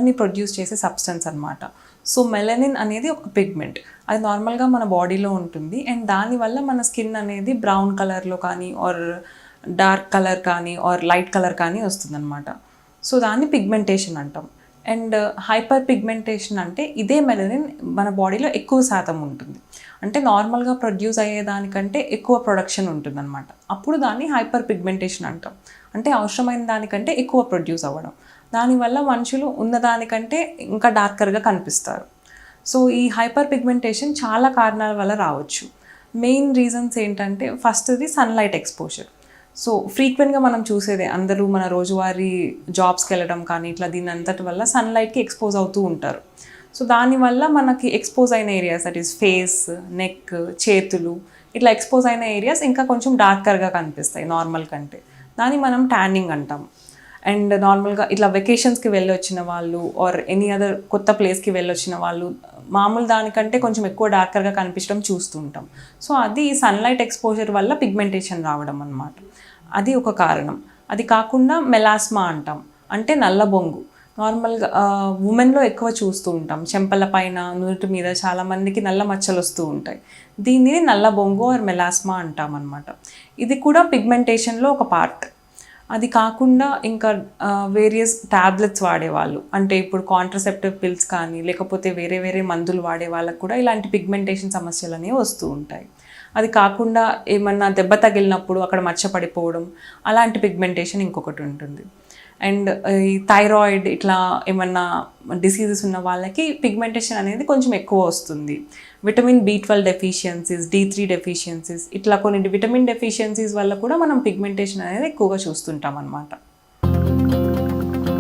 ని ప్రొడ్యూస్ చేసే సబ్స్టెన్స్ అనమాట. సో మెలనిన్ అనేది ఒక పిగ్మెంట్, అది నార్మల్గా మన బాడీలో ఉంటుంది అండ్ దానివల్ల మన స్కిన్ అనేది బ్రౌన్ కలర్లో కానీ ఆర్ డార్క్ కలర్ కానీ ఆర్ లైట్ కలర్ కానీ వస్తుందన్నమాట. సో దాన్ని పిగ్మెంటేషన్ అంటాం. అండ్ హైపర్ పిగ్మెంటేషన్ అంటే ఇదే మెలనిన్ మన బాడీలో ఎక్కువ శాతం ఉంటుంది, అంటే నార్మల్గా ప్రొడ్యూస్ అయ్యేదానికంటే ఎక్కువ ప్రొడక్షన్ ఉంటుందన్నమాట. అప్పుడు దాన్ని హైపర్ పిగ్మెంటేషన్ అంటాం, అంటే అవసరమైన దానికంటే ఎక్కువ ప్రొడ్యూస్ అవ్వడం. దానివల్ల మనుషులు ఉన్నదానికంటే ఇంకా డార్కర్గా కనిపిస్తారు. సో ఈ హైపర్ పిగ్మెంటేషన్ చాలా కారణాల వల్ల రావచ్చు. మెయిన్ రీజన్స్ ఏంటంటే ఫస్ట్ది సన్లైట్ ఎక్స్పోజర్. సో ఫ్రీక్వెంట్గా మనం చూసేదే, అందరూ మన రోజువారీ జాబ్స్కి వెళ్ళడం కానీ ఇట్లా దీని అంతటి వల్ల సన్లైట్కి ఎక్స్పోజ్ అవుతూ ఉంటారు. సో దానివల్ల మనకి ఎక్స్పోజ్ అయిన areas, that is face, neck, చేతులు, ఇట్లా ఎక్స్పోజ్ అయిన ఏరియాస్ ఇంకా కొంచెం డార్కర్గా కనిపిస్తాయి నార్మల్ కంటే. దాన్ని మనం ట్యానింగ్ అంటాం. అండ్ నార్మల్గా ఇట్లా వెకేషన్స్కి వెళ్ళి వచ్చిన వాళ్ళు ఆర్ ఎనీ అదర్ కొత్త ప్లేస్కి వెళ్ళి వచ్చిన వాళ్ళు మామూలు దానికంటే కొంచెం ఎక్కువ డార్కర్గా కనిపించడం చూస్తూ ఉంటాం. సో అది సన్లైట్ ఎక్స్పోజర్ వల్ల పిగ్మెంటేషన్ రావడం అన్నమాట. అది ఒక కారణం. అది కాకుండా మెలాస్మా అంటాం, అంటే నల్ల బొంగు. నార్మల్గా ఉమెన్లో ఎక్కువ చూస్తూ ఉంటాం, చెంపల పైన, నుదుటి మీద చాలామందికి నల్ల మచ్చలు వస్తూ ఉంటాయి. దీనిని నల్ల బొంగు ఆర్ మెలాస్మా అంటాం అన్నమాట. ఇది కూడా పిగ్మెంటేషన్లో ఒక పార్ట్. అది కాకుండా ఇంకా వేరియస్ ట్యాబ్లెట్స్ వాడేవాళ్ళు, అంటే ఇప్పుడు కాంట్రసెప్టివ్ పిల్స్ కానీ లేకపోతే వేరే వేరే మందులు వాడే వాళ్ళకు కూడా ఇలాంటి పిగ్మెంటేషన్ సమస్యలు అనేవి వస్తూ ఉంటాయి. అది కాకుండా ఏమన్నా దెబ్బ తగిలినప్పుడు అక్కడ మచ్చ పడిపోవడం, అలాంటి పిగ్మెంటేషన్ ఇంకొకటి ఉంటుంది. అండ్ ఈ థైరాయిడ్ ఇట్లా ఏమన్నా డిసీజెస్ ఉన్న వాళ్ళకి పిగ్మెంటేషన్ అనేది కొంచెం ఎక్కువ వస్తుంది. Vitamin B12 deficiencies, D3 deficiencies, ఇట్లా కొన్ని విటమిన్ డెఫిషియన్సీస్ వల్ల కూడా మనం పిగ్మెంటేషన్ అనేది ఎక్కువగా చూస్తుంటాం అన్నమాట.